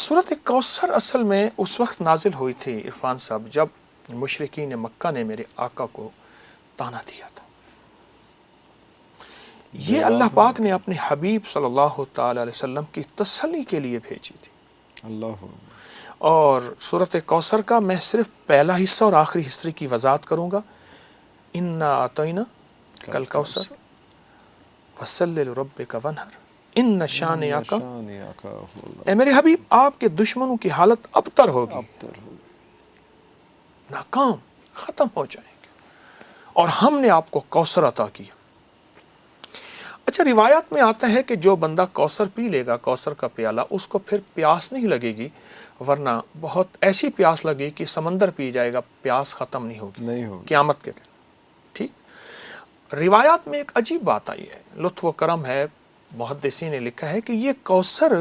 सूरत कौसर असल में उस वक्त नाजिल हुई थी इरफान साहब जब मुशरिकीन मक्का ने मेरे आका को ताना दिया था। ये अल्लाह पाक ने अपने हबीब सल्लल्लाहु ताला अलैहि वसल्लम की तसल्ली के लिए भेजी थी। अल्लाह। और सूरत कौसर का मैं सिर्फ पहला हिस्सा और आखिरी हिस्से की वजाहत करूँगा। इन्ना आतैना कल कौसर फसल्लि लिरब्बिका वन्हर इन्न शानिअका। ए मेरे हबीब, आपके दुश्मनों की हालत अबतर होगी, नाकाम, खत्म हो जाएंगे, और हमने आपको कौसर अता किया। अच्छा, रिवायत में आता है कि जो बंदा कौसर पी लेगा, कौसर का प्याला, उसको फिर प्यास नहीं लगेगी, वरना बहुत ऐसी प्यास लगेगी कि समंदर पी जाएगा, प्यास खत्म नहीं होगी क़यामत के दिन। ठीक, रिवायत में एक अजीब बात आई है, लुत्फ़ व करम है, मुहद्दिसीन ने लिखा है कि ये कौसर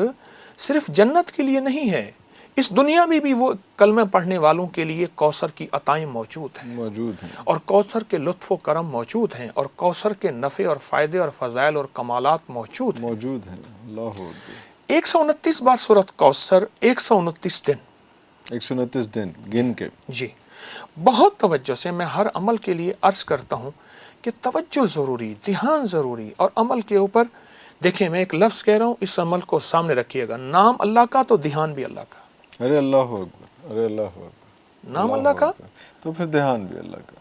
सिर्फ जन्नत के लिए नहीं है, इस दुनिया में भी वो कलमे पढ़ने वालों के लिए कौसर की अताएं मौजूद हैं और कौसर के लुत्फ़ व करम मौजूद हैं और कौसर के नफ़े और फ़ायदे और फ़ज़ाइल और कमालात मौजूद हैं। 129 बार सूरत कौसर, 129 दिन, 129 दिन गिन के। जी, बहुत तवज्जो से मैं हर अमल के लिए अर्ज़ करता हूँ कि तवज्जो ज़रूरी, ध्यान ज़रूरी, और अमल के ऊपर देखिए, मैं एक लफ्ज़ कह रहा हूँ, इस अमल को सामने रखिएगा, नाम अल्लाह का तो ध्यान भी अल्लाह का। अरे अल्लाह अकबर, अरे अल्लाह अकबर, नाम अल्लाह का तो फिर ध्यान भी अल्लाह का।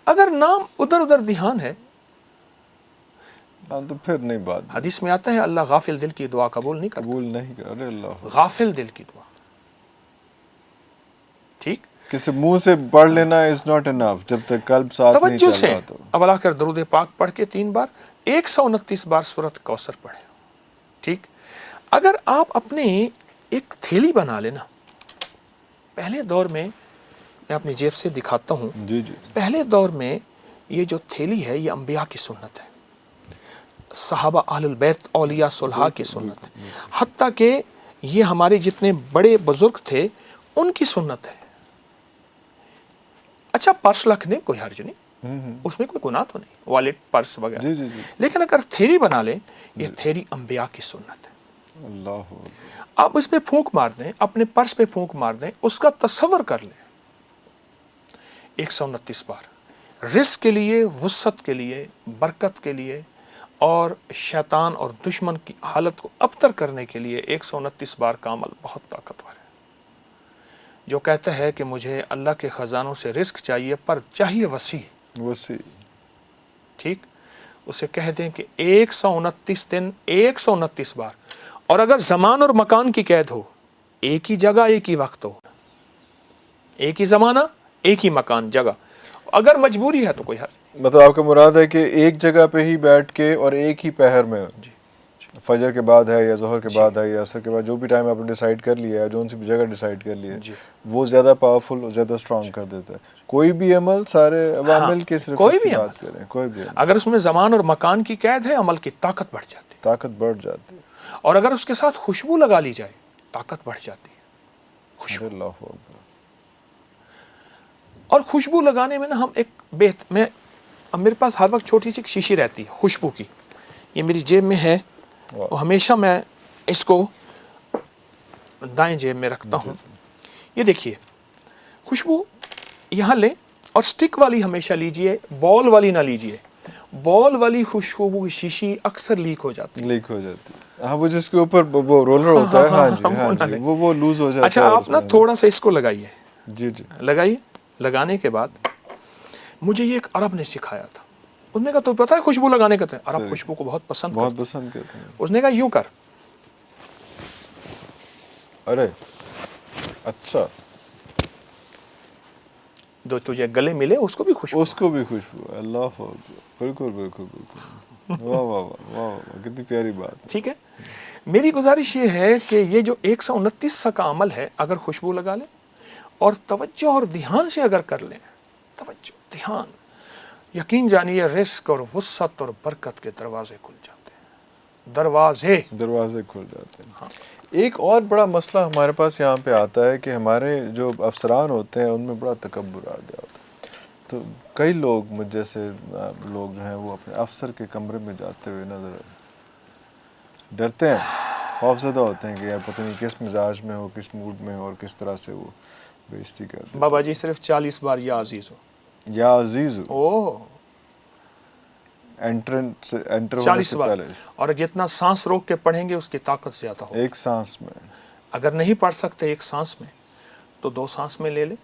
अगर नाम उधर उधर ध्यान है तो फिर नहीं बात। हदीस में आता है अल्लाह गाफिल दिल की दुआ कबूल नहीं करता। अरे अल्लाह, गाफिल दिल की दुआ। ठीक, किसी मुंह से पढ़ लेना इज नॉट इनफ जब तक कल्ब साथ नहीं चल रहा। तो अब अल्लाह कर दरूद पाक पढ़ के 3 बार, 129 बार सूरत कौसर पढ़े। ठीक, अगर आप अपने एक थैली बना लेना, पहले दौर में, मैं अपनी जेब से दिखाता हूँ, जी जी, पहले दौर में ये जो थैली है ये अंबिया की सुन्नत है, सहाबा अहलुल बैत औलिया सुलहा की सुन्नत है, हत्ता कि ये हमारे जितने बड़े बुजुर्ग थे उनकी सुन्नत है। अच्छा, पर्स रखने कोई हर्ज नहीं, उसमें कोई गुनाह तो नहीं, वॉलेट, पर्स वगैरह, लेकिन अगर थैली बना लें, ये थैली अंबिया की सुन्नत है। अल्लाह, आप इस पे फूंक मार दें, अपने पर्स पे फूंक मार दें, उसका तस्वर कर लें 129 बार, रिस्क के लिए, वुसअत के लिए, बरकत के लिए, और शैतान और दुश्मन की हालत को अबतर करने के लिए 129 बार का अमल बहुत ताकतवर है। जो कहता है कि मुझे अल्लाह के ख़जानों से रिस्क चाहिए पर चाहिए वसी, ठीक, उसे कह दें कि 129 दिन, 129 बार, और अगर ज़मान और मकान की कैद हो, एक ही जगह एक ही वक्त हो, एक ही ज़माना एक ही मकान जगह, अगर मजबूरी है तो कोई हल। मतलब आपका मुराद है कि एक जगह पे ही बैठ के और एक ही पहर में, फजर के बाद है या ज़ोहर के बाद है या असर के बाद, जो भी टाइम आपने डिसाइड कर लिया है, जो सी भी जगह डिसाइड कर लिया है, वो ज़्यादा पावरफुल और ज़्यादा स्ट्रॉन्ग कर देता है। कोई भी अमल, सारे अवामिल के सिर्फ कोई भी बात करें, कोई भी अगर उसमें ज़मान और मकान की कैद है, अमल की ताकत बढ़ जाती है, ताकत बढ़ जाती है। और अगर उसके साथ खुशबू लगा ली जाए, ताकत बढ़ जाती है, खुशबू। और खुशबू लगाने में ना हम एक मैं, अब मेरे पास हर वक्त छोटी सी शीशी रहती है खुशबू की, ये मेरी जेब में है, और हमेशा मैं इसको दाएं जेब में रखता हूँ। ये देखिए, खुशबू यहाँ लें, और स्टिक वाली हमेशा लीजिए, बॉल वाली ना लीजिए। बॉल वाली खुशबू की शीशी अक्सर लीक हो जाती है। हाँ, वो जिसके ऊपर वो रोलर होता है, हाँ जी, वो लूज हो जाता है। अच्छा, आप ना थोड़ा सा इसको लगाइए, जी जी, लगाइए। लगाने के बाद मुझे ये एक अरब ने सिखाया था, उसने कहा तो पता है खुशबू लगाने का, अरब खुशबू को बहुत पसंद करते हैं। उसने कहा यूं कर, अरे अच्छा, जो तुझे गले मिले उसको भी खुशबू, अल्लाह, बिल्कुल बिल्कुल बिल्कुल, वाह वाह वाह वाह, कितनी प्यारी बात। ठीक है, मेरी गुजारिश ये है कि ये जो 129 का अमल है, अगर खुशबू लगा लें और तवज्जो और ध्यान से अगर कर लें, तवज्जो ध्यान, यकीन जानिए रिस्क और वुसअत और बरकत के दरवाजे खुल जाते हैं, दरवाजे खुल जाते हैं। हाँ। एक और बड़ा मसला हमारे पास यहाँ पे आता है कि हमारे जो अफसरान होते हैं उनमें बड़ा तकब्बुर आ गया होता है। तो कई लोग, मुझ जैसे लोग जो हैं, वो अपने अफसर के कमरे में जाते हुए नजर डरते हैं خوفزدہ ہوتے ہیں کہ یار پتہ نہیں کس مزاج میں ہو، کس موڈ میں ہو اور کس طرح سے وہ بےعزتی کرتے. بابا جی صرف 40 بار یا عزیز ہو. یا عزیز ہو اوہ انٹر ہونے 40 سے بار. پہلے اور جتنا سانس روک کے پڑھیں گے اس کی طاقت زیادہ ہو. ایک سانس میں. اگر نہیں پڑھ سکتے ایک سانس میں تو 2 سانس میں لے لیں.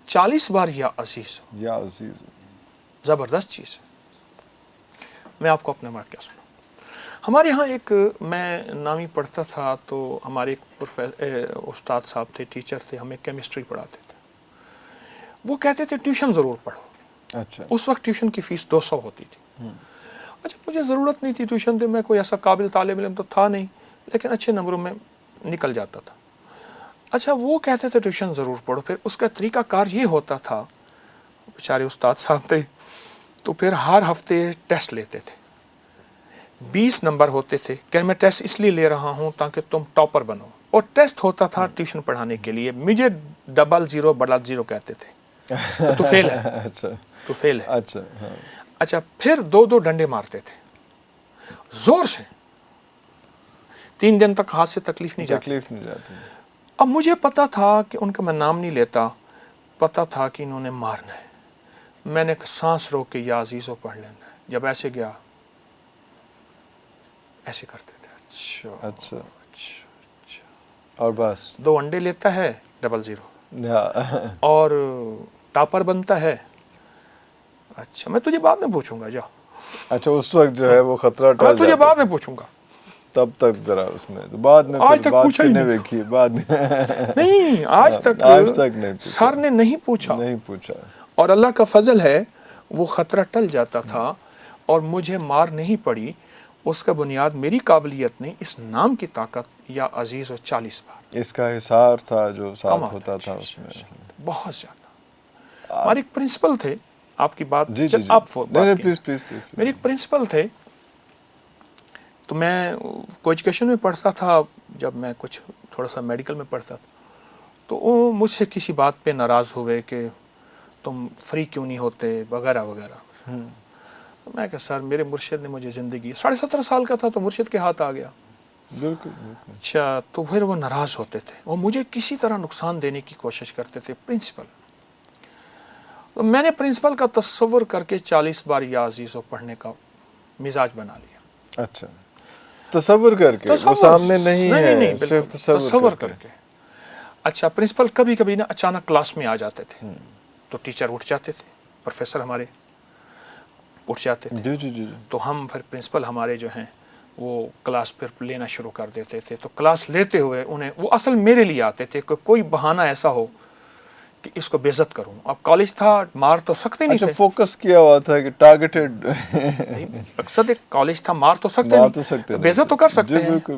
40 بار یا عزیز ہو. یا عزیز ہو. زبردست چیز ہے. میں آپ کو اپنے واقعہ سناؤں. ہمارے ہاں ایک میں نامی پڑھتا تھا تو ہمارے ایک استاد صاحب تھے، ٹیچر تھے، ہمیں کیمسٹری پڑھاتے تھے. وہ کہتے تھے ٹیوشن ضرور پڑھو. اچھا. اس وقت ٹیوشن کی فیس 200 ہوتی تھی. اچھا مجھے ضرورت نہیں تھی ٹیوشن دے، میں کوئی ایسا قابل طالب علم تو تھا نہیں، لیکن اچھے نمبروں میں نکل جاتا تھا. اچھا وہ کہتے تھے ٹیوشن ضرور پڑھو. پھر اس کا طریقہ کار یہ ہوتا تھا، بیچارے استاد صاحب تھے، تو پھر ہر ہفتے ٹیسٹ لیتے تھے. 20 نمبر ہوتے تھے کہ میں ٹیسٹ اس لیے لے رہا ہوں تاکہ تم ٹاپر بنو. اور ٹیسٹ ہوتا تھا ٹیوشن پڑھانے کے لیے. مجھے 00 کہتے تھے تو فیل ہے. اچھا. تو فیل ہے. اچھا. ہاں. اچھا پھر 2 ڈنڈے مارتے تھے زور سے. 3 دن تک ہاتھ سے تکلیف نہیں جاتی. تکلیف نہیں جاتی. اب مجھے پتا تھا کہ ان کا میں نام نہیں لیتا، پتا تھا کہ انہوں نے مارنا ہے. میں نے سانس روک کے یا عزیزو پڑھ لینا ہے. جب ایسے گیا ایسے کرتے تھے. اچھا اچھا. اچھا. اور بس 2 انڈے لیتا ہے 00 یا. اور ٹاپر بنتا ہے. اچھا میں تجھے بعد میں پوچھوں گا، جا. اچھا اس وقت جو ہے وہ خطرہ میں ٹل تجھے جاتا بعد میں پوچھوں گا. تب تک ذرا اس میں تو بعد میں آج پھر تک بات پوچھا ہی کرنے نہیں. دیکھی بعد میں نہیں آج تک نہیں پوچھا. سر نے نہیں پوچھا. نہیں پوچھا. اور اللہ کا فضل ہے وہ خطرہ ٹل جاتا تھا اور مجھے مار نہیں پڑی. اس کا بنیاد میری قابلیت نہیں، اس نام کی طاقت یا عزیز و 40 بار. اس کا حصار تھا جو ساتھ کمال ہوتا ہے. تھا اس میں. بہت زیادہ. ہمارے ایک پرنسپل تھے، آپ کی بات جی جی جی. آپ نہیں پلیز پلیز پلیز. میرے ایک پرنسپل تھے، تو میں کو ایجوکیشن میں پڑھتا تھا. جب میں کچھ تھوڑا سا میڈیکل میں پڑھتا تھا تو وہ مجھ سے کسی بات پہ ناراض ہوئے کہ تم فری کیوں نہیں ہوتے وغیرہ وغیرہ. میں کہ سر میرے مرشد نے مجھے زندگی 17.5 سال کا تھا تو مرشد کے ہاتھ آ گیا. بالکل بالکل. اچھا تو پھر وہ ناراض ہوتے تھے، وہ مجھے کسی طرح نقصان دینے کی کوشش کرتے تھے. پرنسپل، تو میں نے پرنسپل کا تصور کر کے 40 بار یا عزیزو پڑھنے کا مزاج بنا لیا. اچھا تصور کر کے، وہ سامنے نہیں ہے، صرف تصور کر کے. اچھا پرنسپل کبھی کبھی نا اچانک کلاس میں آ جاتے تھے تو ٹیچر اٹھ جاتے تھے، پروفیسر ہمارے اٹھ جاتے تھے. جی جی جی. تو ہم پھر پرنسپل ہمارے جو ہیں وہ کلاس پھر لینا شروع کر دیتے تھے. تو کلاس لیتے ہوئے انہیں وہ اصل میرے لیے آتے تھے کہ کوئی بہانہ ایسا ہو کہ اس کو بے عزت کروں. اب کالج تھا، مار تو سکتے نہیں اچھا تھے. فوکس کیا ہوا تھا کہ ٹارگیٹڈ. مقصد ایک کالج تھا، مار تو سکتے مار نہیں، تو سکتے بے عزت تو کر سکتے ہیں. بالکل.